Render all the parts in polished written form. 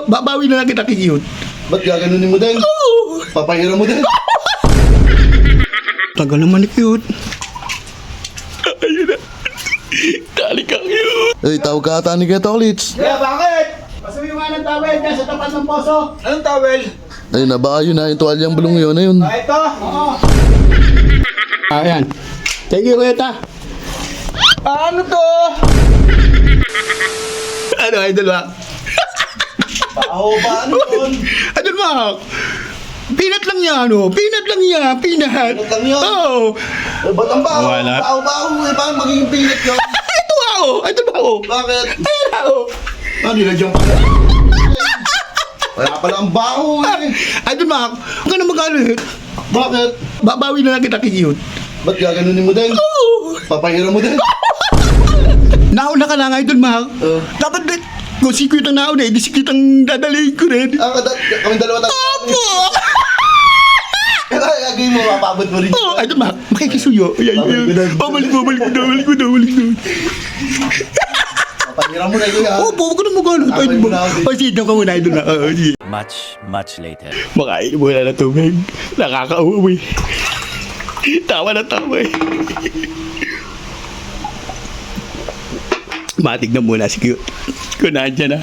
babawi na lang kita cute. Ba't gaganunin mo din? Oo. Papahira mo din? Tagal naman ni cute. Ayun na. Dali ka cute. Ay, tawag ka ata ni Getolits. Kaya bakit? Pasuyo nga ng tawel dyan sa tapat ng poso. Anong towel? Ayun na, baka yun na yung tuwalyang bulong yun. Ayun. Ah, ito? Oo. Ayan. Thank you, Kuya. Ano to? Ano, idol ba? Baho ba? Ano yun? Idol ba? Peanut lang yan, ano? Peanut lang yan. Peanut. Peanut lang yan? Oo. Eh, ba't ang baho? Wala. Baho eh. Paano magiging pilit yun? Ito ako. Idol ba ako? Bakit? Ayan ako. Ah, nilagyan pa. Wala pala ang baho eh. Idol ba? Huwag ka na mag-alit. Bakit? Babawi na lang kita cute. Ba't gaganunin mo din? Oo. Papahira mo din? Nauna ka lang, Idol Mark. Dapat kung si Cute ang nauna, hindi si Cute ang dadalhin ko rin. Ah, kami dalawa tayo. Opo! Kaya gagawin mo, mapabot mo rin. Oo, Idol Mark, makikisuyo. Ayan, Balik mo ayan. doon. Oh, balik mo, balik mo doon, balik mo doon, balik mo doon. Papahira mo na kuya. Opo, huwag ka na mag-alit, Ako'y Idol Mark. muna, Pasidang ka muna, Idol Mark. Oo, sige. Much later. Makain mo na ng tubig. Nakakauwi. Tawa na tawa eh. Matig na muna si Cute. Kung nandiyan na.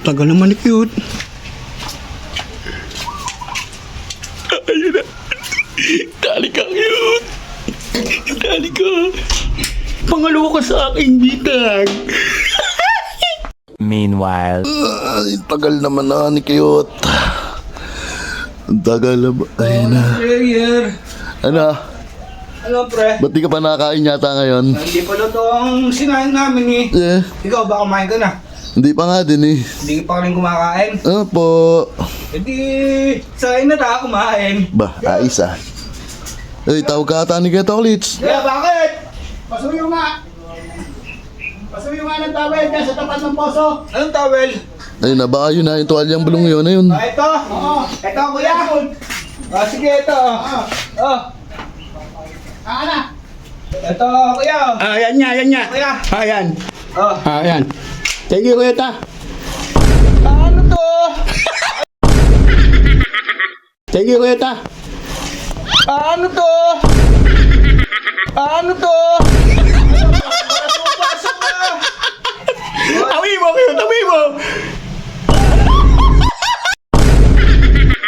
Tagal naman ni Cute. Ayun na. Dali ka, Cute. Dali ka. Pangalawa ka sa aking bitag. Meanwhile, Ay, tagal naman na ni Cute. Ang tagal naman. Ayun na. Player. Ano? Ano pre? Ba't di ka pa nakakain yata ngayon? Hindi pa to ang sinain namin eh. Eh, Ikaw ba kumain ka na? hindi pa nga din eh. Hindi ka pa rin kumakain? Opo. Hindi, sain na tayo kumain. Ba, ayos ah. Ay, tawag ka ata ni Getolits. Kaya bakit? Pasuyo nga. Pasuyo nga ng tawel dyan sa tapat ng poso. Anong towel? Ayun na, baka yun na yung tuwalyang bulong yun. Ayun. Ah, ito? Oo. Ito kuya. Ah, sige ito. Oh. Ana. Ito kuya. Ayan nga, ayan nga. Kuya. Ayan. Oh. Ayan. Thank you, Kuya. Ano to? Thank you, Kuya. Ano to? Ano to? Pasok ka! Tawi mo, Kuya. Tawi mo.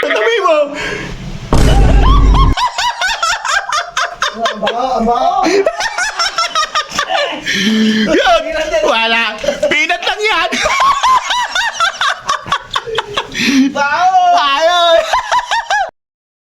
Tawi mo. Ang baho. Yun. Wala.